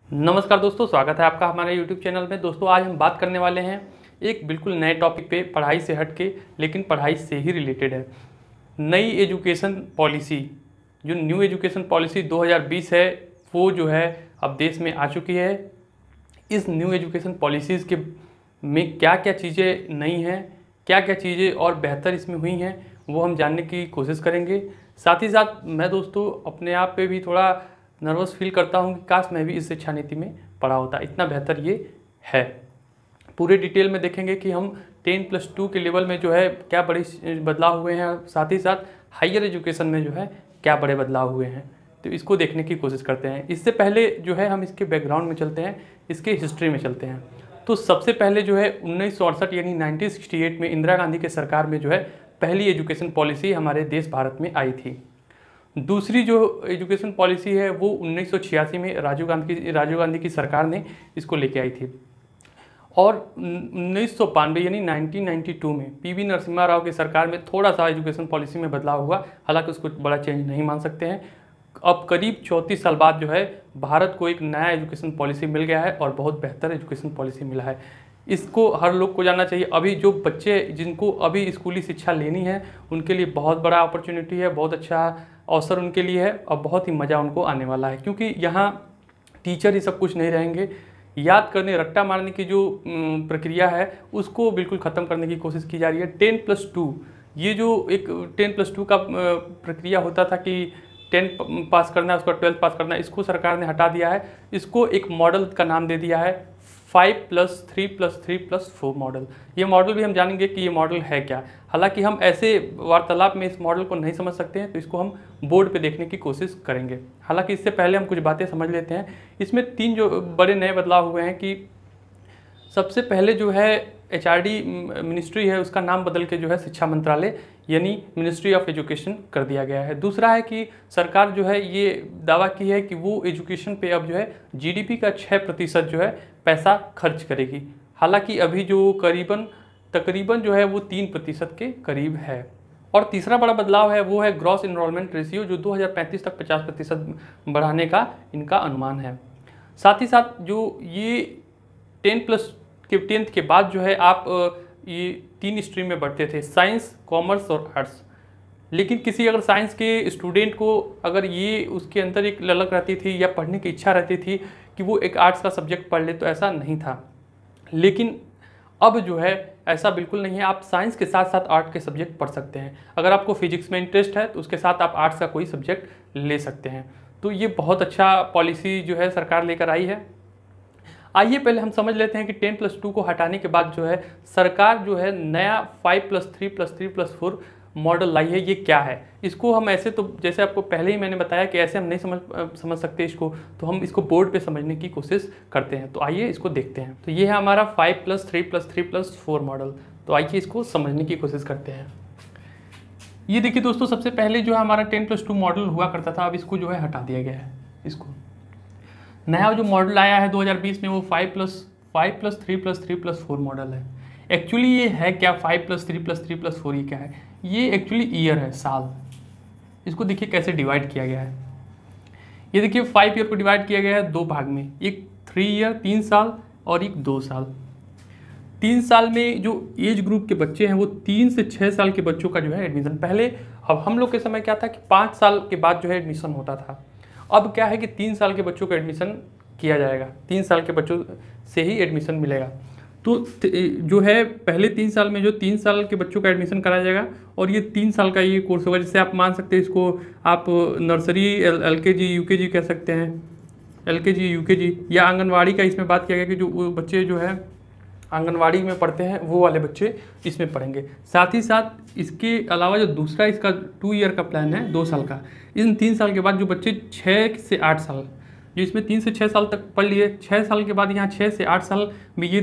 नमस्कार दोस्तों, स्वागत है आपका हमारे YouTube चैनल में। दोस्तों आज हम बात करने वाले हैं एक बिल्कुल नए टॉपिक पे, पढ़ाई से हट के लेकिन पढ़ाई से ही रिलेटेड है। नई एजुकेशन पॉलिसी, जो न्यू एजुकेशन पॉलिसी 2020 है, वो जो है अब देश में आ चुकी है। इस न्यू एजुकेशन पॉलिसीज़ के में क्या क्या चीज़ें नई हैं, क्या क्या चीज़ें और बेहतर इसमें हुई हैं, वो हम जानने की कोशिश करेंगे। साथ ही साथ मैं दोस्तों अपने आप पे भी थोड़ा नर्वस फील करता हूँ कि काश मैं भी इस शिक्षा नीति में पढ़ा होता, इतना बेहतर ये है। पूरे डिटेल में देखेंगे कि हम 10+2 के लेवल में जो है क्या बड़े बदलाव हुए हैं, साथ ही साथ हायर एजुकेशन में जो है क्या बड़े बदलाव हुए हैं, तो इसको देखने की कोशिश करते हैं। इससे पहले जो है हम इसके बैकग्राउंड में चलते हैं, इसके हिस्ट्री में चलते हैं। तो सबसे पहले जो है 1968 यानी 1968 में इंदिरा गांधी के सरकार में जो है पहली एजुकेशन पॉलिसी हमारे देश भारत में आई थी। दूसरी जो एजुकेशन पॉलिसी है वो 1986 में राजीव गांधी की सरकार ने इसको लेके आई थी। और 1992 यानी 1992 में पीवी नरसिम्हा राव की सरकार में थोड़ा सा एजुकेशन पॉलिसी में बदलाव हुआ, हालांकि उसको बड़ा चेंज नहीं मान सकते हैं। अब करीब 34 साल बाद जो है भारत को एक नया एजुकेशन पॉलिसी मिल गया है और बहुत बेहतर एजुकेशन पॉलिसी मिला है। इसको हर लोग को जानना चाहिए। अभी जो बच्चे जिनको अभी स्कूली शिक्षा लेनी है उनके लिए बहुत बड़ा अपॉर्चुनिटी है, बहुत अच्छा अवसर उनके लिए है और बहुत ही मज़ा उनको आने वाला है, क्योंकि यहाँ टीचर ही सब कुछ नहीं रहेंगे। याद करने, रट्टा मारने की जो प्रक्रिया है उसको बिल्कुल ख़त्म करने की कोशिश की जा रही है। 10+2, ये जो एक 10+2 का प्रक्रिया होता था कि 10 पास करना है उसका 12 पास करना है, इसको सरकार ने हटा दिया है। इसको एक मॉडल का नाम दे दिया है 5+3+3+4 मॉडल। ये मॉडल भी हम जानेंगे कि ये मॉडल है क्या। हालांकि हम ऐसे वार्तालाप में इस मॉडल को नहीं समझ सकते हैं, तो इसको हम बोर्ड पे देखने की कोशिश करेंगे। हालांकि इससे पहले हम कुछ बातें समझ लेते हैं। इसमें 3 जो बड़े नए बदलाव हुए हैं कि सबसे पहले जो है HRD मिनिस्ट्री है, उसका नाम बदल के जो है शिक्षा मंत्रालय यानी मिनिस्ट्री ऑफ एजुकेशन कर दिया गया है। दूसरा है कि सरकार जो है ये दावा की है कि वो एजुकेशन पे अब जो है GDP का 6% जो है पैसा खर्च करेगी। हालांकि अभी जो तकरीबन जो है वो 3% के करीब है। और तीसरा बड़ा बदलाव है वो है ग्रॉस इनरोलमेंट रेशियो, जो 2035 तक 50% बढ़ाने का इनका अनुमान है। साथ ही साथ जो ये 10th के बाद जो है आप ये 3 स्ट्रीम में बढ़ते थे, साइंस, कॉमर्स और आर्ट्स। लेकिन किसी अगर साइंस के स्टूडेंट को अगर ये उसके अंदर एक ललक रहती थी या पढ़ने की इच्छा रहती थी कि वो एक आर्ट्स का सब्जेक्ट पढ़ ले, तो ऐसा नहीं था। लेकिन अब जो है ऐसा बिल्कुल नहीं है, आप साइंस के साथ साथ आर्ट के सब्जेक्ट पढ़ सकते हैं। अगर आपको फिजिक्स में इंटरेस्ट है तो उसके साथ आप आर्ट्स का कोई सब्जेक्ट ले सकते हैं। तो ये बहुत अच्छा पॉलिसी जो है सरकार लेकर आई है। आइए पहले हम समझ लेते हैं कि 10+2 को हटाने के बाद जो है सरकार जो है नया 5+3+3+4 मॉडल लाई है। ये क्या है, इसको हम ऐसे तो जैसे आपको पहले ही मैंने बताया कि ऐसे हम नहीं समझ सकते इसको, तो हम इसको बोर्ड पे समझने की कोशिश करते हैं। तो आइए इसको देखते हैं। तो ये है हमारा 5+3+3+4 मॉडल। तो आइए इसको समझने की कोशिश करते हैं। ये देखिए दोस्तों, सबसे पहले जो है हमारा 10+2 मॉडल हुआ करता था, अब इसको जो है हटा दिया गया है। इसको नया जो मॉडल आया है 2020 में वो 5+3+3+4 मॉडल है। एक्चुअली ये है क्या 5+3+3+4, ये क्या है? ये एक्चुअली ईयर है, साल। इसको देखिए कैसे डिवाइड किया गया है। ये देखिए 5 ईयर को डिवाइड किया गया है 2 भाग में, एक 3 ईयर 3 साल और एक 2 साल। 3 साल में जो एज ग्रुप के बच्चे हैं वो 3 से 6 साल के बच्चों का जो है एडमिशन, पहले अब हम लोग के समय क्या था कि 5 साल के बाद जो है एडमिशन होता था। अब क्या है कि 3 साल के बच्चों का एडमिशन किया जाएगा, 3 साल के बच्चों से ही एडमिशन मिलेगा। तो जो है पहले 3 साल में जो 3 साल के बच्चों का एडमिशन कराया जाएगा और ये 3 साल का ये कोर्स होगा। जैसे आप मान सकते हैं इसको आप नर्सरी, LKG UKG कह सकते हैं, LKG UKG, या आंगनवाड़ी का इसमें बात किया गया कि जो बच्चे जो है आंगनवाड़ी में पढ़ते हैं वो वाले बच्चे इसमें पढ़ेंगे। साथ ही साथ इसके अलावा जो दूसरा इसका 2 ईयर का प्लान है, 2 साल का, इन 3 साल के बाद जो बच्चे 6 से 8 साल, जो इसमें 3 से 6 साल तक पढ़ लिए, 6 साल के बाद यहाँ 6 से 8 साल में ये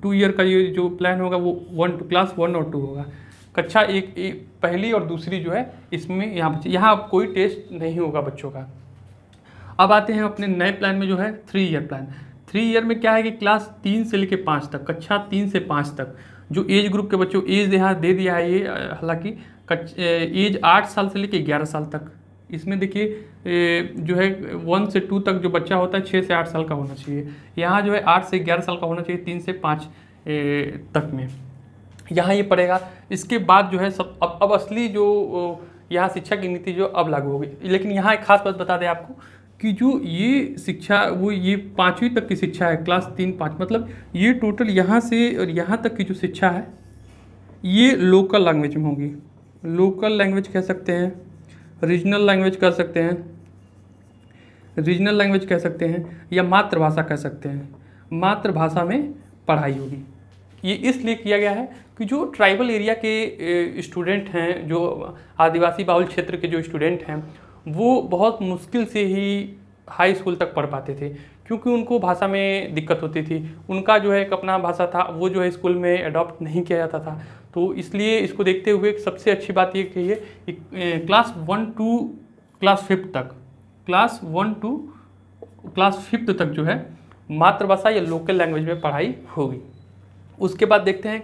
2 ईयर का ये जो प्लान होगा वो क्लास 1 और 2 होगा। कक्षा एक पहली और दूसरी जो है इसमें यहाँ कोई टेस्ट नहीं होगा बच्चों का। अब आते हैं अपने नए प्लान में जो है 3 ईयर प्लान। 3 ईयर में क्या है कि क्लास 3 से लेकर 5 तक, कक्षा 3 से 5 तक जो एज ग्रुप के बच्चों, एज यहाँ दे दिया है ये, हालांकि एज 8 साल से लेकर 11 साल तक इसमें देखिए जो है 1 से 2 तक जो बच्चा होता है 6 से 8 साल का होना चाहिए। यहाँ जो है 8 से 11 साल का होना चाहिए 3 से 5 तक में, यहाँ ये पड़ेगा। इसके बाद जो है सब अब असली जो यहाँ शिक्षा की नीति जो अब लागू होगी। लेकिन यहाँ एक खास बात बता दें आपको कि जो ये शिक्षा वो ये 5वीं तक की शिक्षा है, क्लास 3-5, मतलब ये टोटल यहाँ से और यहाँ तक की जो शिक्षा है ये लोकल लैंग्वेज में होगी। लोकल लैंग्वेज कह सकते हैं, रीजनल लैंग्वेज कह सकते हैं, रीजनल लैंग्वेज कह सकते हैं, या मातृभाषा कह सकते हैं। मातृभाषा में पढ़ाई होगी। ये इसलिए किया गया है कि जो ट्राइबल एरिया के स्टूडेंट हैं, जो आदिवासी बाहुल क्षेत्र के जो स्टूडेंट हैं, वो बहुत मुश्किल से ही हाई स्कूल तक पढ़ पाते थे, क्योंकि उनको भाषा में दिक्कत होती थी। उनका जो है एक अपना भाषा था, वो जो है स्कूल में अडॉप्ट नहीं किया जाता था। तो इसलिए इसको देखते हुए सबसे अच्छी बात ये कही है कि क्लास 1 टू क्लास 5 तक, क्लास 1 टू क्लास 5 तक जो है मातृभाषा या लोकल लैंग्वेज में पढ़ाई होगी। उसके बाद देखते हैं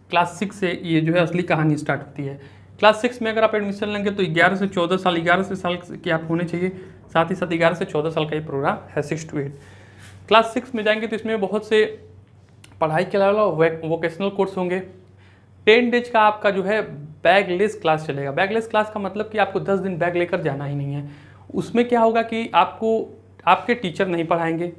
क्लास 6 से ये जो है असली कहानी स्टार्ट होती है। क्लास 6 में अगर आप एडमिशन लेंगे तो 11 से 14 साल, 11 साल के आप होने चाहिए। साथ ही साथ 11 से 14 साल का ये प्रोग्राम है 6 to 8। क्लास 6 में जाएंगे तो इसमें बहुत से पढ़ाई के अलावा वोकेशनल कोर्स होंगे। 10 डेज का आपका जो है बैगलेस क्लास चलेगा। बैगलेस क्लास का मतलब कि आपको 10 दिन बैग लेकर जाना ही नहीं है। उसमें क्या होगा कि आपको आपके टीचर नहीं पढ़ाएंगे,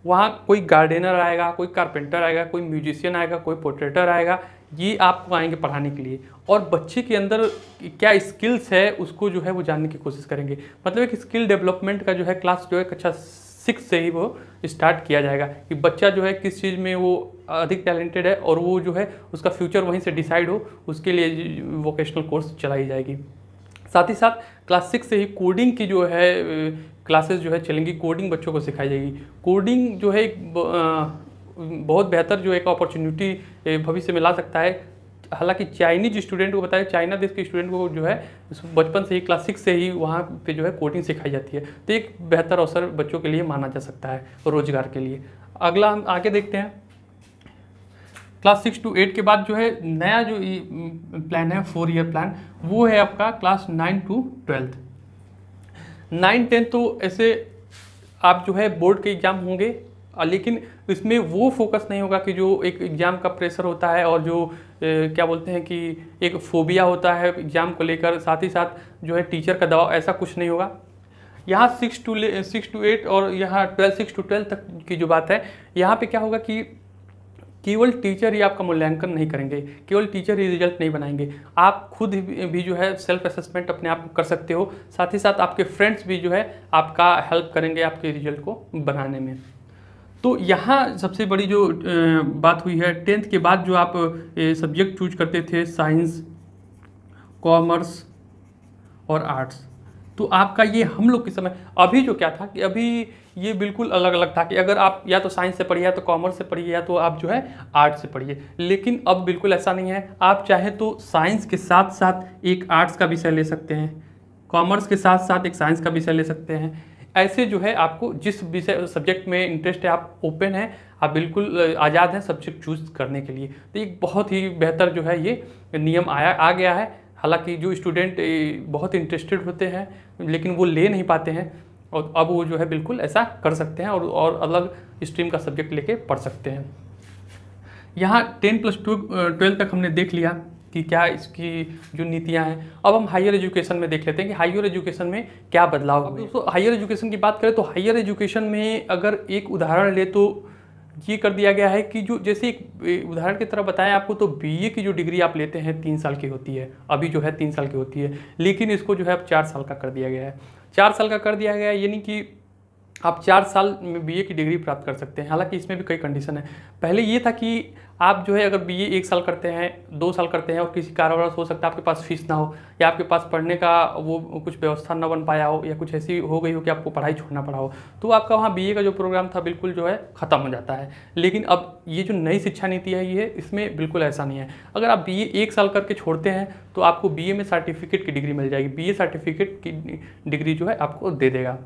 वहाँ कोई गार्डनर आएगा, कोई कारपेंटर आएगा, कोई म्यूजिशियन आएगा, कोई पोर्ट्रेटर आएगा, ये आपको आएंगे पढ़ाने के लिए। और बच्चे के अंदर क्या स्किल्स है उसको जो है वो जानने की कोशिश करेंगे। मतलब एक स्किल डेवलपमेंट का जो है क्लास जो है कक्षा 6 से ही वो स्टार्ट किया जाएगा कि बच्चा जो है किस चीज़ में वो अधिक टैलेंटेड है और वो जो है उसका फ्यूचर वहीं से डिसाइड हो, उसके लिए वोकेशनल कोर्स चलाई जाएगी। साथ ही साथ क्लास 6 से ही कोडिंग की जो है क्लासेस जो है चलेंगी। कोडिंग बच्चों को सिखाई जाएगी। कोडिंग जो है एक बहुत बेहतर जो एक अपॉर्चुनिटी भविष्य में ला सकता है। हालांकि चाइनीज स्टूडेंट को बताया, चाइना देश के स्टूडेंट को जो है बचपन से ही क्लास 6 से ही वहाँ पे जो है कोडिंग सिखाई जाती है। तो एक बेहतर अवसर बच्चों के लिए माना जा सकता है रोजगार के लिए। अगला हम आगे देखते हैं। क्लास 6 to 8 के बाद जो है नया जो प्लान है 4 ईयर प्लान, वो है आपका क्लास 9 to 12। 9-10 तो ऐसे आप जो है बोर्ड के एग्ज़ाम होंगे, लेकिन इसमें वो फोकस नहीं होगा कि जो एक एग्ज़ाम का प्रेशर होता है और जो क्या बोलते हैं कि एक फोबिया होता है एग्ज़ाम को लेकर, साथ ही साथ जो है टीचर का दबाव, ऐसा कुछ नहीं होगा। यहाँ 6 to 8 और यहाँ 6 to 12 तक की जो बात है, यहाँ पे क्या होगा कि केवल टीचर ही आपका मूल्यांकन नहीं करेंगे, केवल टीचर ही रिजल्ट नहीं बनाएंगे। आप खुद भी जो है सेल्फ असेसमेंट अपने आप कर सकते हो। साथ ही साथ आपके फ्रेंड्स भी जो है आपका हेल्प करेंगे आपके रिजल्ट को बनाने में। तो यहाँ सबसे बड़ी जो बात हुई है 10th के बाद जो आप सब्जेक्ट चूज करते थे, साइंस, कॉमर्स और आर्ट्स, तो आपका ये हम लोग के समय अभी जो क्या था कि अभी ये बिल्कुल अलग अलग था कि अगर आप या तो साइंस से पढ़िए या तो कॉमर्स से पढ़िए या तो आप जो है आर्ट्स से पढ़िए। लेकिन अब बिल्कुल ऐसा नहीं है। आप चाहे तो साइंस के साथ साथ एक आर्ट्स का विषय ले सकते हैं, कॉमर्स के साथ साथ एक साइंस का विषय ले सकते हैं। ऐसे जो है आपको जिस विषय सब्जेक्ट में इंटरेस्ट है, आप ओपन हैं, आप बिल्कुल आज़ाद हैं सब्जेक्ट चूज करने के लिए। तो एक बहुत ही बेहतर जो है ये नियम आ गया है। हालांकि जो स्टूडेंट बहुत इंटरेस्टेड होते हैं लेकिन वो ले नहीं पाते हैं, और अब वो जो है बिल्कुल ऐसा कर सकते हैं और अलग स्ट्रीम का सब्जेक्ट लेके पढ़ सकते हैं। यहाँ 10+2 12 तक हमने देख लिया कि क्या इसकी जो नीतियाँ हैं। अब हम हायर एजुकेशन में देख लेते हैं कि हायर एजुकेशन में क्या बदलाव हुए। दोस्तों हायर एजुकेशन की बात करें तो हायर एजुकेशन में अगर एक उदाहरण ले तो ये कर दिया गया है कि जो जैसे एक उदाहरण की तरह बताएं आपको, तो बीए की जो डिग्री आप लेते हैं 3 साल की होती है, अभी जो है 3 साल की होती है, लेकिन इसको जो है अब 4 साल का कर दिया गया है। 4 साल का कर दिया गया है, यानी कि आप 4 साल में बीए की डिग्री प्राप्त कर सकते हैं। हालांकि इसमें भी कई कंडीशन है। पहले ये था कि आप जो है अगर बीए 1 साल करते हैं, 2 साल करते हैं और किसी कारणवश हो सकता है आपके पास फीस ना हो या आपके पास पढ़ने का वो कुछ व्यवस्था ना बन पाया हो या कुछ ऐसी हो गई हो कि आपको पढ़ाई छोड़ना पड़ा हो, तो आपका वहाँ बीए का जो प्रोग्राम था बिल्कुल जो है ख़त्म हो जाता है। लेकिन अब ये जो नई शिक्षा नीति है ये इसमें बिल्कुल ऐसा नहीं है। अगर आप बीए 1 साल करके छोड़ते हैं तो आपको बीए में सर्टिफिकेट की डिग्री मिल जाएगी। बीए सर्टिफिकेट की डिग्री जो है आपको दे देगा।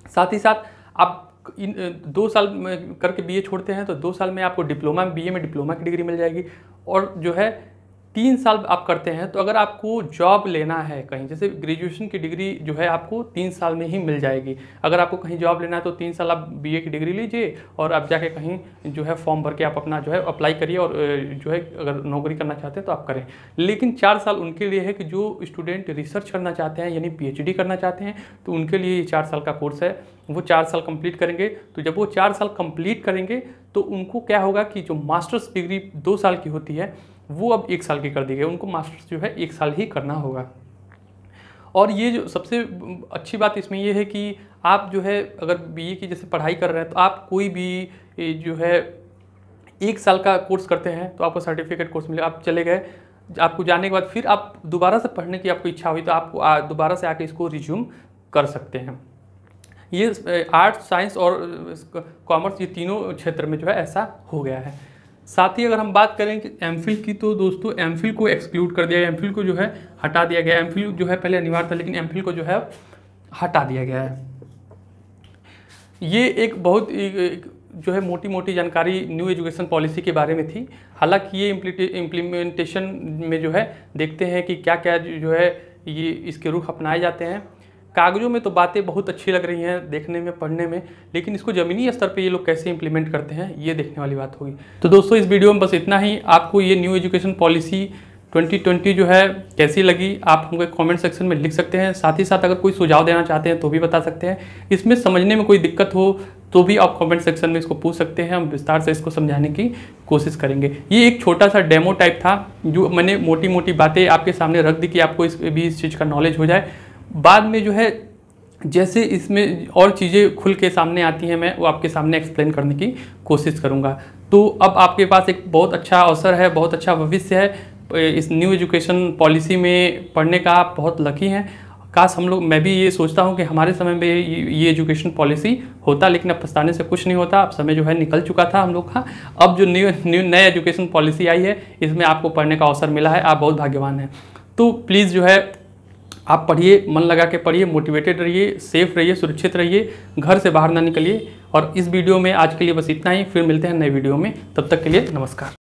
साथ ही साथ आप 2 साल करके बीए छोड़ते हैं तो 2 साल में आपको डिप्लोमा में बीए में डिप्लोमा की डिग्री मिल जाएगी। और जो है 3 साल आप करते हैं तो अगर आपको जॉब लेना है कहीं, जैसे ग्रेजुएशन की डिग्री जो है आपको 3 साल में ही मिल जाएगी। अगर आपको कहीं जॉब लेना है तो 3 साल आप बीए की डिग्री लीजिए और आप जाके कहीं जो है फॉर्म भर के आप अपना जो है अप्लाई करिए और जो है अगर नौकरी करना चाहते हैं तो आप करें। लेकिन 4 साल उनके लिए है कि जो स्टूडेंट रिसर्च करना चाहते हैं यानी पीएचडी करना चाहते हैं, तो उनके लिए ये 4 साल का कोर्स है। वो 4 साल कंप्लीट करेंगे। तो जब वो 4 साल कंप्लीट करेंगे तो उनको क्या होगा कि जो मास्टर्स डिग्री 2 साल की होती है वो अब 1 साल की कर दी गई। उनको मास्टर्स जो है 1 साल ही करना होगा। और ये जो सबसे अच्छी बात इसमें ये है कि आप जो है अगर बीए की जैसे पढ़ाई कर रहे हैं तो आप कोई भी जो है 1 साल का कोर्स करते हैं तो आपको सर्टिफिकेट कोर्स मिलेगा। आप चले गए, आपको जाने के बाद फिर आप दोबारा से पढ़ने की आपको इच्छा हुई तो आप दोबारा से आके इसको रिज्यूम कर सकते हैं। ये आर्ट्स, साइंस और कॉमर्स, ये तीनों क्षेत्र में जो है ऐसा हो गया है। साथ ही अगर हम बात करें कि एमफिल की, तो दोस्तों एमफिल को एक्सक्लूड कर दिया गया, एमफिल को जो है हटा दिया गया। एमफिल जो है पहले अनिवार्य था लेकिन एमफिल को जो है हटा दिया गया है। ये एक बहुत जो है मोटी मोटी जानकारी न्यू एजुकेशन पॉलिसी के बारे में थी। हालांकि ये इम्प्लीमेंटेशन में जो है देखते हैं कि क्या क्या जो है ये इसके रुख अपनाए जाते हैं। कागज़ों में तो बातें बहुत अच्छी लग रही हैं देखने में, पढ़ने में, लेकिन इसको ज़मीनी स्तर पे ये लोग कैसे इंप्लीमेंट करते हैं ये देखने वाली बात होगी। तो दोस्तों इस वीडियो में बस इतना ही। आपको ये न्यू एजुकेशन पॉलिसी 2020 जो है कैसी लगी आप हमको कमेंट सेक्शन में लिख सकते हैं। साथ ही साथ अगर कोई सुझाव देना चाहते हैं तो भी बता सकते हैं। इसमें समझने में कोई दिक्कत हो तो भी आप कमेंट सेक्शन में इसको पूछ सकते हैं, हम विस्तार से इसको समझाने की कोशिश करेंगे। ये एक छोटा सा डेमो टाइप था जो मैंने मोटी मोटी बातें आपके सामने रख दी कि आपको इस चीज़ का नॉलेज हो जाए। बाद में जो है जैसे इसमें और चीज़ें खुल के सामने आती हैं मैं वो आपके सामने एक्सप्लेन करने की कोशिश करूँगा। तो अब आपके पास एक बहुत अच्छा अवसर है, बहुत अच्छा भविष्य है। इस न्यू एजुकेशन पॉलिसी में पढ़ने का आप बहुत लकी हैं। काश हम लोग, मैं भी ये सोचता हूँ कि हमारे समय में ये एजुकेशन पॉलिसी होता, लेकिन अब पछताने से कुछ नहीं होता। अब समय जो है निकल चुका था हम लोग का। अब जो नए एजुकेशन पॉलिसी आई है इसमें आपको पढ़ने का अवसर मिला है, आप बहुत भाग्यवान हैं। तो प्लीज़ जो है आप पढ़िए, मन लगा के पढ़िए, मोटिवेटेड रहिए, सेफ रहिए, सुरक्षित रहिए, घर से बाहर ना निकलिए। और इस वीडियो में आज के लिए बस इतना ही। फिर मिलते हैं नए वीडियो में, तब तक के लिए नमस्कार।